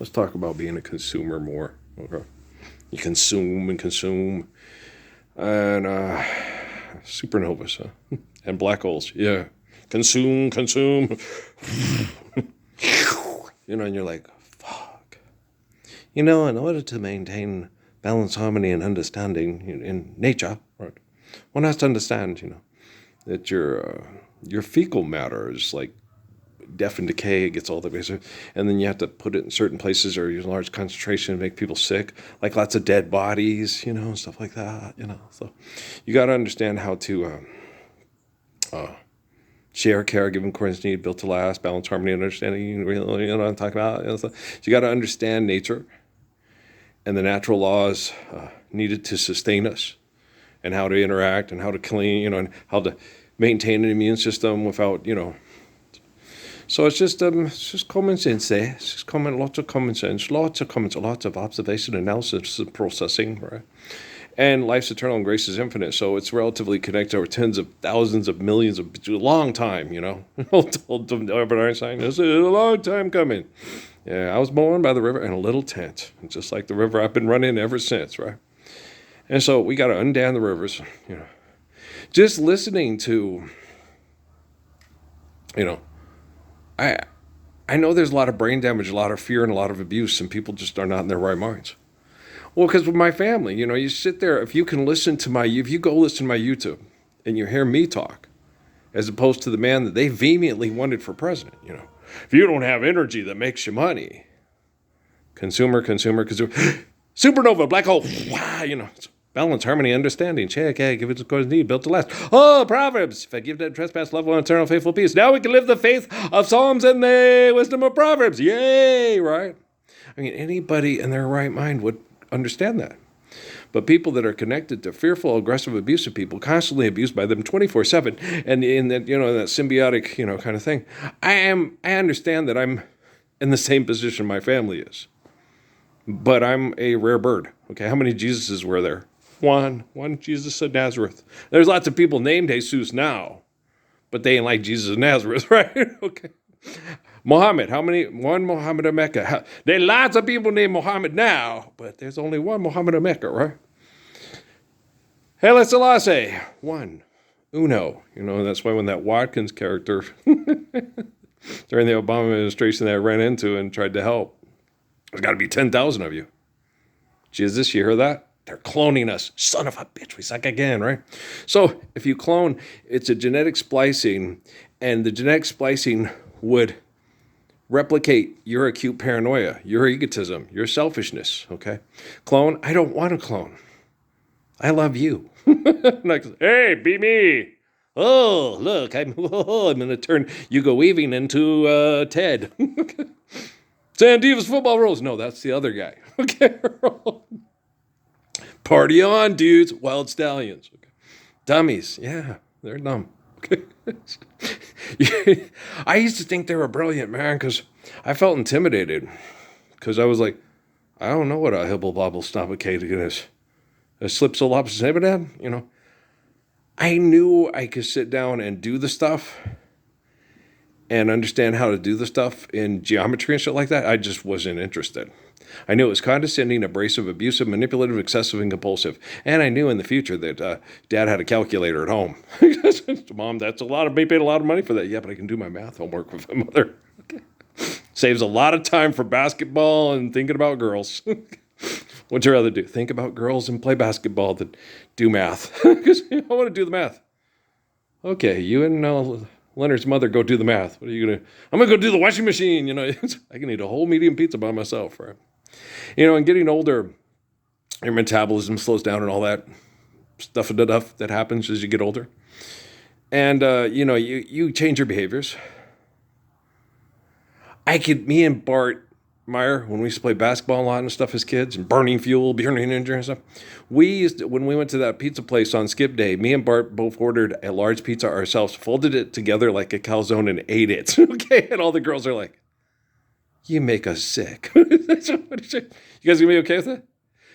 Let's talk about being a consumer more. Okay. You consume and consume. And supernovas, huh? And black holes. Yeah. Consume, consume. And you're like, fuck. In order to maintain balance, harmony, and understanding in nature, right? One has to understand, that your fecal matter is like death and decay. It gets all the basic, and then you have to put it in certain places or use large concentration to make people sick, like lots of dead bodies, stuff like that. So you got to understand how to share, care, give accordance to need, built to last, balance, harmony, and understanding. You know what I'm talking about. So you got to understand nature and the natural laws needed to sustain us, and how to interact and how to clean, and how to maintain an immune system without, So it's just common sense there. It's just lots of common sense, lots of observation, analysis, and processing, right? And life's eternal and grace is infinite, so it's relatively connected over tens of thousands of millions of a long time, Told Albert Einstein, this is a long time coming. Yeah, I was born by the river in a little tent, just like the river I've been running ever since, right? And so we got to undam the rivers, Just listening to, I know there's a lot of brain damage, a lot of fear, and a lot of abuse, and people just are not in their right minds. Well, because with my family, you sit there, if you go listen to my YouTube and you hear me talk, as opposed to the man that they vehemently wanted for president, If you don't have energy that makes you money, consumer, supernova, black hole, balance, harmony, understanding, check, give it according to need, built to last. Oh, Proverbs, forgive that trespass, love, one eternal, faithful peace. Now we can live the faith of Psalms and the wisdom of Proverbs. Yay, right? Anybody in their right mind would understand that. But people that are connected to fearful, aggressive, abusive people, constantly abused by them 24/7, and in that, that symbiotic, kind of thing, I understand that I'm in the same position my family is. But I'm a rare bird. Okay, how many Jesuses were there? One Jesus of Nazareth. There's lots of people named Jesus now, but they ain't like Jesus of Nazareth, right? Okay. Muhammad, how many? One Muhammad of Mecca. There are lots of people named Muhammad now, but there's only one Muhammad of Mecca, right? Haile Selassie, one. Uno. That's why when that Watkins character during the Obama administration that I ran into and tried to help, there's got to be 10,000 of you. Jesus, you hear that? They're cloning us. Son of a bitch, we suck again, right? So if you clone, it's a genetic splicing, and the genetic splicing would replicate your acute paranoia, your egotism, your selfishness, okay? Clone, I don't want to clone. I love you. Like, hey, be me. Oh, look, I'm going to turn Hugo Weaving into Ted. Sandiva's football rules. No, that's the other guy. Okay. Party on, dudes. Wild stallions. Okay. Dummies. Yeah, they're dumb. Okay. I used to think they were brilliant, man, because I felt intimidated. Because I was like, I don't know what a hibble bobble stomachated is. A slipsolopsibidad, I knew I could sit down and do the stuff and understand how to do the stuff in geometry and shit like that. I just wasn't interested. I knew it was condescending, abrasive, abusive, manipulative, excessive, and compulsive. And I knew in the future that Dad had a calculator at home. Mom, that's a lot of, they paid a lot of money for that. Yeah, but I can do my math homework with my mother. Okay. Saves a lot of time for basketball and thinking about girls. What'd you rather do? Think about girls and play basketball than do math? Because I want to do the math. Okay, you and Leonard's mother go do the math. What are you going to? I'm going to go do the washing machine. I can eat a whole medium pizza by myself, right? And getting older, your metabolism slows down and all that stuff that happens as you get older. And, you change your behaviors. Me and Bart Meyer, when we used to play basketball a lot and stuff as kids, and burning fuel, burning energy and stuff, when we went to that pizza place on Skip Day, me and Bart both ordered a large pizza ourselves, folded it together like a calzone and ate it. Okay, and all the girls are like, you make us sick. You guys gonna be okay with it?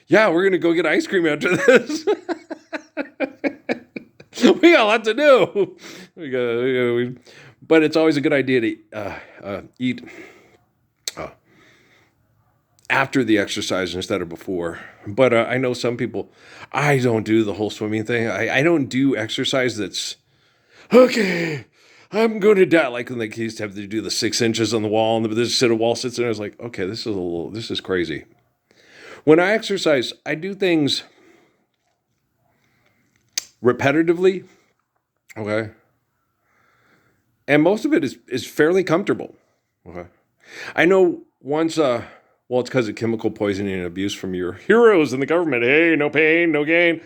Yeah, we're gonna go get ice cream after this. We got a lot to do. But it's always a good idea to eat after the exercise instead of before. But I know some people, I don't do the whole swimming thing. I don't do exercise that's, okay, I'm going to die. Like when they used to have to do the 6 inches on the wall and this set of wall sits there. I was like, okay, this is crazy. When I exercise, I do things repetitively. Okay. And most of it is fairly comfortable. Okay. I know once, well, it's because of chemical poisoning and abuse from your heroes in the government. Hey, no pain, no gain.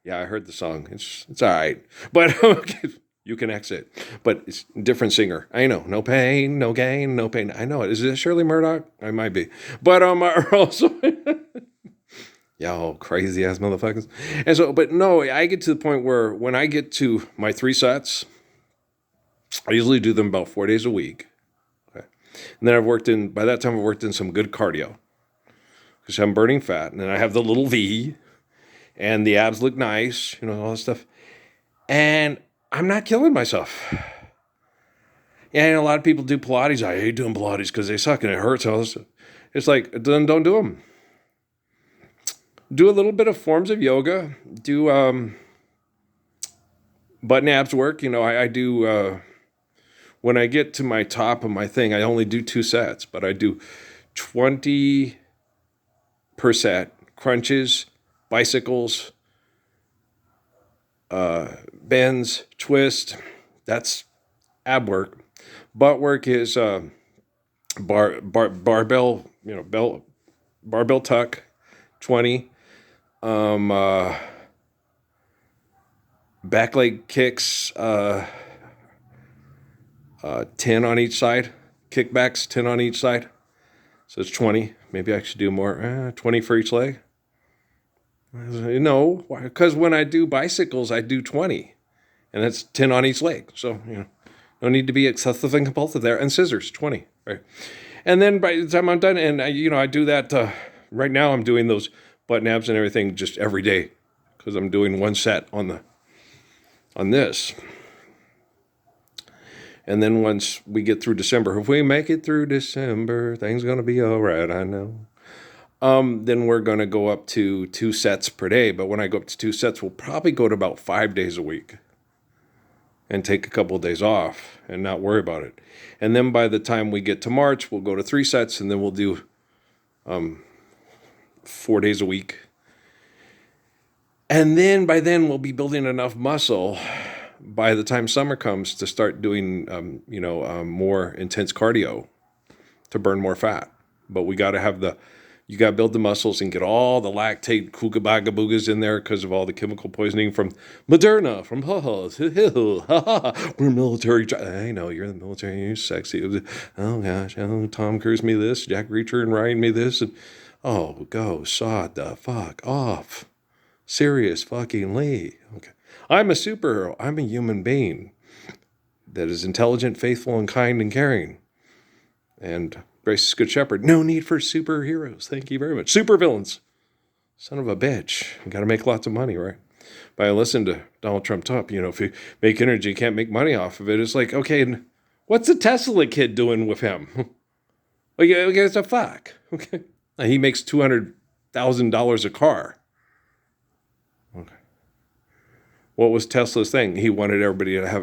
Yeah, I heard the song. It's all right. But okay, you can exit. But it's a different singer. I know. No pain, no gain, no pain. I know it. Is it Shirley Murdoch? I might be. But also, y'all crazy ass motherfuckers. And so, but no, I get to the point where when I get to my 3 sets, I usually do them about 4 days a week. Okay. And then by that time I've worked in some good cardio because I'm burning fat and then I have the little V and the abs look nice, all that stuff. And I'm not killing myself. Yeah, and a lot of people do Pilates. I hate doing Pilates because they suck and it hurts. All this stuff. It's like, then don't do them. Do a little bit of forms of yoga. Do butt and abs work. I do, when I get to my top of my thing, I only do 2 sets, but I do 20 per set, crunches, bicycles, bends, twist. That's ab work. Butt work is barbell, barbell tuck, 20. Back leg kicks, 10 on each side. Kickbacks, 10 on each side. So it's 20. Maybe I should do more. 20 for each leg. No, because when I do bicycles, I do 20. And that's 10 on each leg. So, no need to be excessive and compulsive there. And scissors, 20. Right. And then by the time I'm done, and I do that, right now I'm doing those butt and abs and everything just every day. Because I'm doing 1 set on this. And then once we get through December, if we make it through December, things going to be all right, I know. Then we're going to go up to 2 sets per day. But when I go up to 2 sets, we'll probably go to about 5 days a week and take a couple of days off and not worry about it. And then by the time we get to March, we'll go to 3 sets and then we'll do 4 days a week. And then by then we'll be building enough muscle by the time summer comes to start doing, more intense cardio to burn more fat. But we got to you got to build the muscles and get all the lactate kookabaga in there because of all the chemical poisoning from Moderna, from we're military. I know you're the military. You're sexy. Oh gosh, Tom Cruise me this, Jack Reacher and Ryan me this, and go sod the fuck off. Serious fucking Lee. Okay. I'm a superhero. I'm a human being that is intelligent, faithful, and kind and caring. And gracious good shepherd. No need for superheroes. Thank you very much. Supervillains. Son of a bitch. You got to make lots of money, right? But I listened to Donald Trump talk. If you make energy, you can't make money off of it. It's like, okay, what's the Tesla kid doing with him? Well, it's a fuck. Okay. He makes $200,000 a car. Okay. What was Tesla's thing? He wanted everybody to have,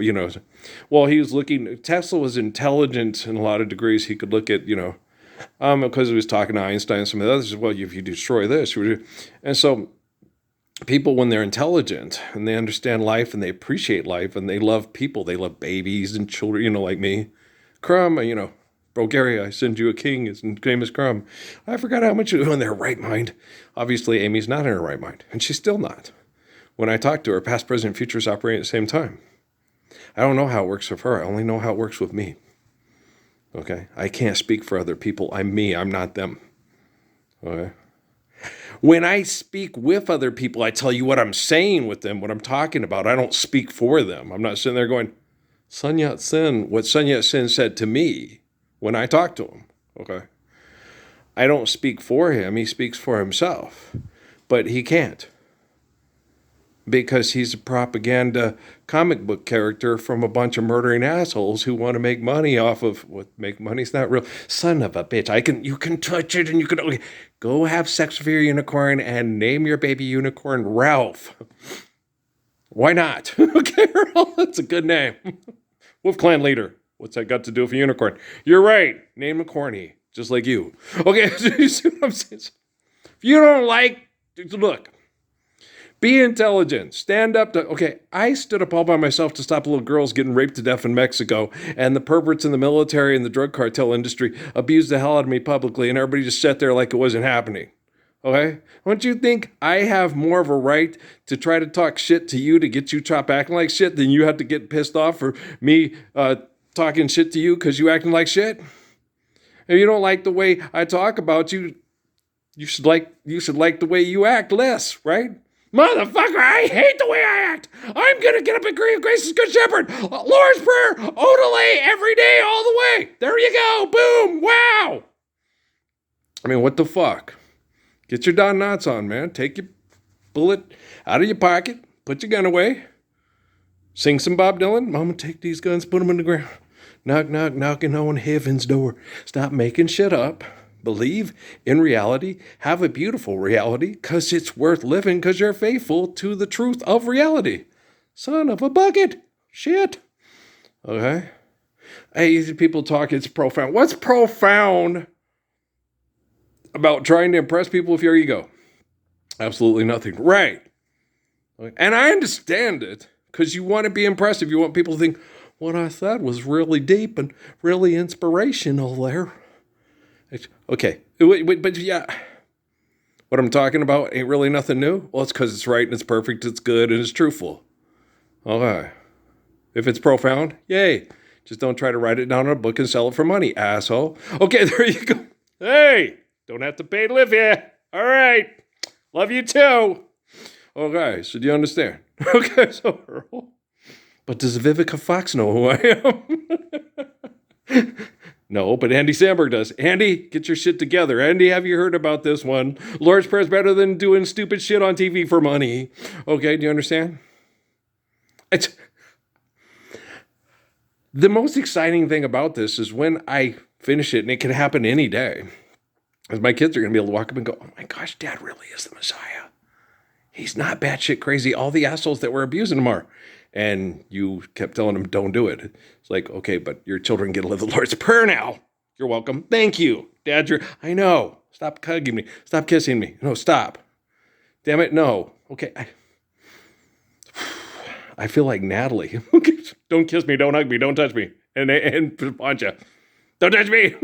well, he was Tesla was intelligent in a lot of degrees. He could look at, because he was talking to Einstein and some of the others, well, if you destroy this, and so people, when they're intelligent and they understand life and they appreciate life and they love people, they love babies and children, like me. Crumb, Bulgaria, I send you a king. His name is Crumb. I forgot how much in their right mind. Obviously, Amy's not in her right mind, and she's still not. When I talk to her, past, present, futures operating at the same time. I don't know how it works with her. I only know how it works with me. Okay? I can't speak for other people. I'm me. I'm not them. Okay? When I speak with other people, I tell you what I'm saying with them, what I'm talking about. I don't speak for them. I'm not sitting there going, Sun Yat-sen, what Sun Yat-sen said to me when I talk to him. Okay? I don't speak for him. He speaks for himself. But he can't. because he's a propaganda comic book character from a bunch of murdering assholes who want to make money off of what make money's not real. Son of a bitch. You can touch it and you can okay, go have sex with your unicorn and name your baby unicorn Ralph. Why not? Okay, Ralph, that's a good name. Wolf Clan leader. What's that got to do with a unicorn? You're right. Name him corny, just like you. Okay, you see what I'm saying? If you don't like, look. Be intelligent. Stand up to... Okay, I stood up all by myself to stop little girls getting raped to death in Mexico, and the perverts in the military and the drug cartel industry abused the hell out of me publicly, and everybody just sat there like it wasn't happening. Okay? Don't you think I have more of a right to try to talk shit to you to get you to stop acting like shit than you have to get pissed off for me talking shit to you because you acting like shit? If you don't like the way I talk about you, you should like the way you act less, right? Motherfucker, I hate the way I act. I'm going to get up and agree with Grace's Good Shepherd. Lord's Prayer, Odele, every day, all the way. There you go. Boom. Wow. I mean, what the fuck? Get your Don Knotts on, man. Take your bullet out of your pocket. Put your gun away. Sing some Bob Dylan. Mama, take these guns, put them in the ground. Knock, knock, knocking on heaven's door. Stop making shit up. Believe in reality, have a beautiful reality, because it's worth living because you're faithful to the truth of reality. Son of a bucket. Shit. Okay? Hey, people talk, it's profound. What's profound about trying to impress people with your ego? Absolutely nothing. Right. And I understand it, because you want to be impressive. You want people to think, what I said was really deep and really inspirational there. Okay, but yeah, what I'm talking about ain't really nothing new. Well, it's because it's right and it's perfect, it's good, and it's truthful. Okay. If it's profound, yay. Just don't try to write it down in a book and sell it for money, asshole. Okay, there you go. Hey, don't have to pay to live here. All right. Love you too. Okay, so do you understand? Okay, so Earl. But does Vivica Fox know who I am? No, but Andy Samberg does. Andy, get your shit together. Andy, have you heard about this one? Lord's Prayer is better than doing stupid shit on TV for money. Okay, do you understand? It's the most exciting thing about this is when I finish it, and it can happen any day, is my kids are going to be able to walk up and go, oh my gosh, Dad really is the Messiah. He's not batshit crazy. All the assholes that were abusing him are. And you kept telling them, don't do it. It's like, okay, but your children get to live the Lord's Prayer now. You're welcome. Thank you. Dad, I know. Stop hugging me. Stop kissing me. No, stop. Damn it, no. Okay. I feel like Natalie. Don't kiss me. Don't hug me. Don't touch me. And Pancha. Don't touch me.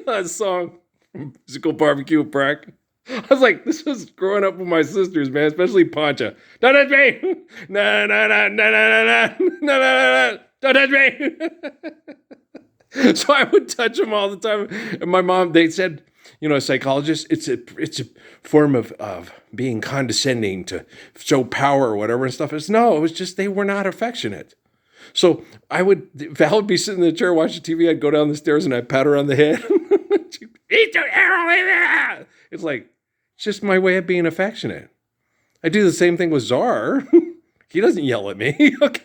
That song. Musical Barbecue Prac. I was like, this was growing up with my sisters, man, especially Pancha. Don't touch me! No, no, no, no, no, no, no, no, no, no, don't touch me! So I would touch them all the time. And my mom, they said, you know, a psychologist, it's a form of being condescending to show power or whatever and stuff. No, it was just they were not affectionate. So Val would be sitting in the chair watching TV. I'd go down the stairs and I'd pat her on the head. Eat your arrow! It's like, it's just my way of being affectionate. I do the same thing with Czar. He doesn't yell at me. Okay.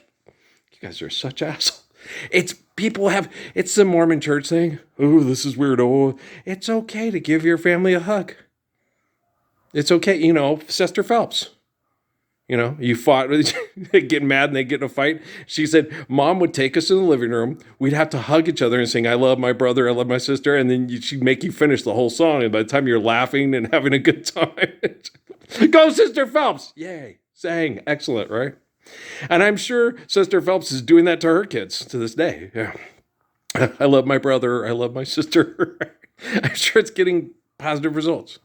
You guys are such assholes. It's the Mormon church thing. Oh, this is weird. Oh, it's okay to give your family a hug. It's okay. You know, Sister Phelps. You know, you fought, they get mad and they get in a fight. She said, Mom would take us in the living room. We'd have to hug each other and sing, I love my brother, I love my sister. And then she'd make you finish the whole song. And by the time you're laughing and having a good time, go Sister Phelps. Yay. Sang. Excellent, right? And I'm sure Sister Phelps is doing that to her kids to this day. Yeah. I love my brother. I love my sister. I'm sure it's getting positive results.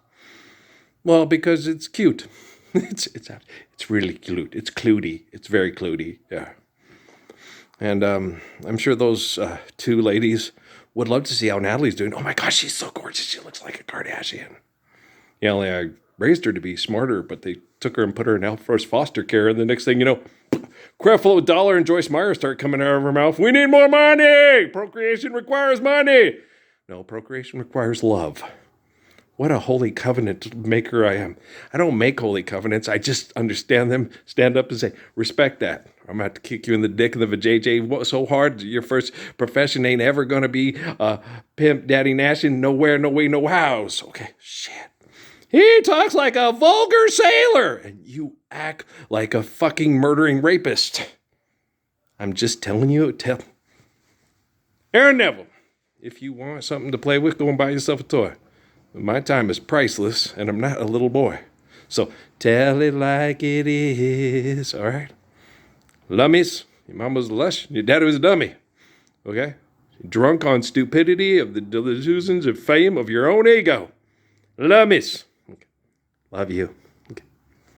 Well, because it's cute. It's really cute. It's cluty. It's very cluty. Yeah. And I'm sure those two ladies would love to see how Natalie's doing. Oh my gosh, she's so gorgeous. She looks like a Kardashian. Yeah, only I raised her to be smarter, but they took her and put her in Alfred's foster care. And the next thing you know, Creflo Dollar and Joyce Meyer start coming out of her mouth. We need more money. Procreation requires money. No, procreation requires love. What a holy covenant maker I am. I don't make holy covenants. I just understand them, stand up and say, respect that. I'm going to have to kick you in the dick of the vajayjay so hard. Your first profession ain't ever going to be pimp, daddy, nashing, nowhere, no way, no hows. Okay, shit. He talks like a vulgar sailor, and you act like a fucking murdering rapist. I'm just telling you. Aaron Neville, if you want something to play with, go and buy yourself a toy. My time is priceless, and I'm not a little boy. So tell it like it is, all right? Lummies, your mama was lush, your daddy was a dummy, okay? Drunk on stupidity of the delusions of fame of your own ego. Lummies. Okay. Love you.